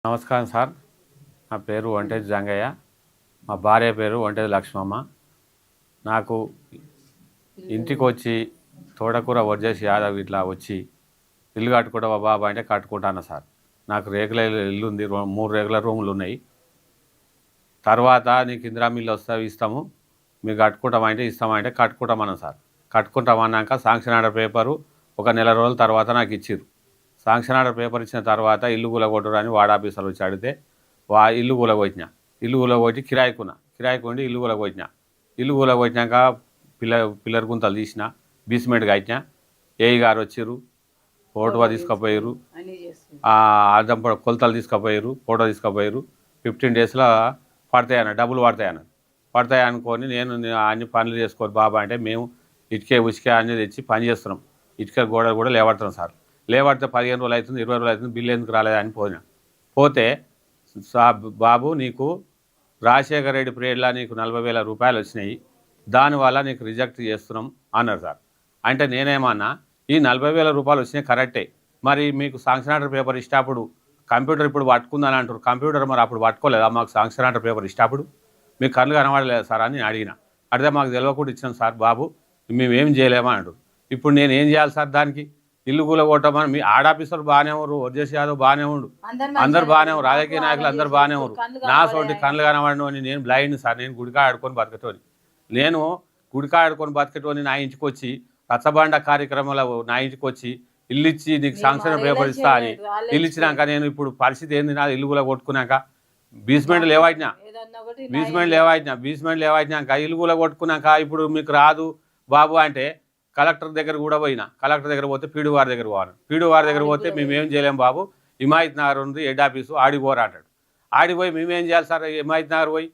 నమస్కారం సార్. నా పేరు వంటేజి జంగయ్య. మా భార్య పేరు వంటేజి లక్ష్మమ్మ. నాకు ఇంటికి వచ్చి తోటకూర వర్జేసి యాదవ్ ఇట్లా వచ్చి ఇల్లు కట్టుకుంటావా బాబా అంటే కట్టుకుంటాను సార్. నాకు రేకుల ఇల్లు ఉంది, 3 రేకుల రూములు ఉన్నాయి. తర్వాత నీకు ఇందిరా మిల్లు వస్తాయి ఇస్తాము, మీరు కట్టుకుంటామంటే ఇస్తామంటే కట్టుకుంటామన్నాను సార్. కట్టుకుంటామన్నాక శాంక్షన్ ఆర్డర్ పేపరు ఒక నెల రోజుల తర్వాత నాకు ఇచ్చిర్రు. శాంక్షన్ ఆర్డర్ పేపర్ ఇచ్చిన తర్వాత ఇల్లు కూలగొట్టరని వార్డ్ ఆఫీసర్లు వచ్చి అడిగితే ఇల్లు కూలగొట్టిన. ఇల్లు కూలగొట్టి కిరాయికుండి ఇల్లు కూలగొట్టిన. ఇల్లు కూలగొట్టినాక పిల్లర్ గుంతలు తీసిన, బీస్మెంట్ కట్టిన. ఏఈ గారు వచ్చిర్రు, ఫోటో తీసుకుపోయారు, అర్థం కొలతలు తీసుకుపోయారు, ఫోటో తీసుకుపోయారు. 15 డేస్లో పడతాయన్న, డబ్బులు పడతాయి అనుకొని నేను అన్ని పనులు చేసుకోరు బాబా అంటే మేము ఇటుక అన్నీ తెచ్చి పని చేస్తున్నాం. ఇటుక గోడలు కూడా లేవడుతున్నాం సార్. లేవడితే 15 రోజులు అవుతుంది, 20 రోజులు అవుతుంది, బిల్లు ఎందుకు రాలేదని పోతే బాబు నీకు రాజశేఖర రెడ్డి పీరియడ్లో నీకు 40,000 రూపాయలు వచ్చినాయి, దానివల్ల నీకు రిజెక్ట్ చేస్తున్నాం అన్నారు సార్. అంటే నేనేమన్నా ఈ 40,000 రూపాయలు వచ్చినాయి కరెక్టే, మరి మీకు శాంక్షన్ ఆర్డర్ పేపర్ ఇష్టప్పుడు కంప్యూటర్ ఇప్పుడు పట్టుకుందని అంటారు, కంప్యూటర్ మరి అప్పుడు పట్టుకోలేదా మాకు శాంక్షన్ ఆర్డర్ పేపర్ ఇష్టప్పుడు? మీకు కళ్ళు కనబడలేదు సార్ అని అడిగిన. అడిగితే మాకు తెలియకుండా ఇచ్చాం సార్ బాబు, మేమేం చేయలేమా అంటారు. ఇప్పుడు నేను ఏం చేయాలి సార్? దానికి ఇల్లు కూలగొట్టమని మీ ఆడాఫీసర్ బాగానే ఉన్నారు, వర్జేసి యాదవ్ బాగానే ఉండు, అందరు బాగానే ఉన్నారు, రాజకీయ నాయకులు అందరు బాగానే ఉన్నారు. నా సోటి కళ్ళు కనబడినోని నేను బ్లైండ్ సార్. నేను గుడికా ఆడుకొని బతకటోని, నా ఇంటికి వచ్చి రచ్చబండ కార్యక్రమంలో నా ఇంటికి వచ్చి ఇల్లు ఇచ్చి నీకు శాంక్షన్ పేపర్ ఇస్తా అని ఇల్లు ఇచ్చినాక నేను ఇప్పుడు పరిస్థితి ఏంది? నా ఇల్లు కూడా కొట్టుకున్నాక బీస్మెంట్ లేవాయినా ఇల్లు కూడా కొట్టుకున్నాక ఇప్పుడు మీకు రాదు బాబు అంటే కలెక్టర్ దగ్గర కూడా పోయినా. కలెక్టర్ దగ్గర పోతే పీడు వారి దగ్గర పోవాలి. పీడు వారి దగ్గర పోతే మేమేం చేయలేం బాబు, హిమాయత్ నగర్ ఉంది హెడ్ ఆఫీసు, ఆడిపోరా అంటాడు. ఆడిపోయి మేమేం చేయాలి సార్? హిమాయత్ నగర్ పోయి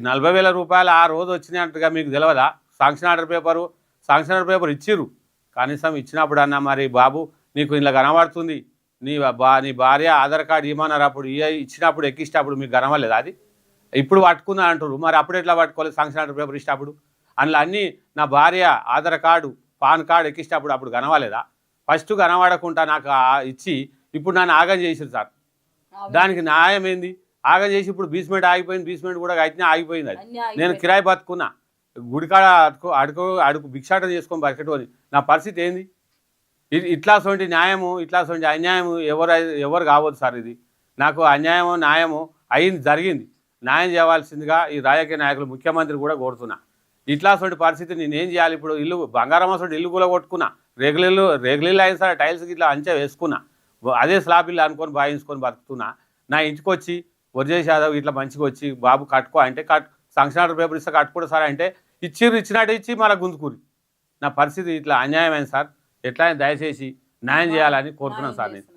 40,000 రూపాయలు ఆ రోజు వచ్చినాయంటగా మీకు తెలియదా? శాంక్షన్ ఆర్డర్ పేపర్ ఇచ్చిర్రు. కనీసం ఇచ్చినప్పుడు అన్నా మరి బాబు నీకు ఇలా కనబడుతుంది, నీ భార్య ఆధార్ కార్డు ఇవ్వమన్నారు, అప్పుడు ఇచ్చినప్పుడు ఎక్కిచ్చినప్పుడు మీకు కనవలేదు. అది ఇప్పుడు పట్టుకుందా అంటారు, మరి అప్పుడు ఎట్లా పట్టుకోలేదు శాంక్షన్ ఆర్డర్ పేపర్ ఇచ్చినప్పుడు? అందులో అన్నీ నా భార్య ఆధార్ కార్డు పాన్ కార్డు ఎక్కిచ్చినప్పుడు అప్పుడు కనవాలేదా? ఫస్ట్ కనవాడకుండా నాకు ఇచ్చి ఇప్పుడు నన్ను ఆగం చేసారు సార్. దానికి న్యాయం ఏంది? ఆగం చేసి ఇప్పుడు బీస్మెంట్ ఆగిపోయింది, బీస్మెంట్ కూడా అయినా ఆగిపోయింది. అది నేను కిరాయి బతుకున్నా, గుడికాడ అడుగు భిక్షాటం చేసుకొని బతకటోని నా పరిస్థితి ఏంది? ఇట్లాంటి న్యాయము ఇట్లాంటి అన్యాయము ఎవరు కావద్దు సార్. ఇది నాకు అన్యాయము న్యాయము అయింది, జరిగింది, న్యాయం చేయవలసిందిగా ఈ రాజకీయ నాయకులు ముఖ్యమంత్రి కూడా కోరుతున్నా. ఇట్లాంటి పరిస్థితి నేనేం చేయాలి? ఇప్పుడు ఇల్లు బంగారం అసలు ఇల్లు కూడా కొట్టుకున్నా, రెగ్యులర్ అయిన సరే టైల్స్కి ఇట్లా అంచే వేసుకున్నా, అదే స్లాబ్ ఇల్లు అనుకొని భావించుకొని బతుకుతున్నా. నా ఇంటికి వచ్చి వర్జేసి యాదవ్ ఇట్లా మంచిగా వచ్చి బాబు కట్టుకో అంటే శాంక్షన్ ఆర్డర్ పేపర్ ఇస్తే కట్టుకుంటా సార్ అంటే ఇచ్చినట్టు ఇచ్చి మళ్ళీ గుంజుకూరి. నా పరిస్థితి ఇట్లా అన్యాయమైంది సార్. ఎట్లా దయచేసి న్యాయం చేయాలని కోరుతున్నాను సార్ నేను.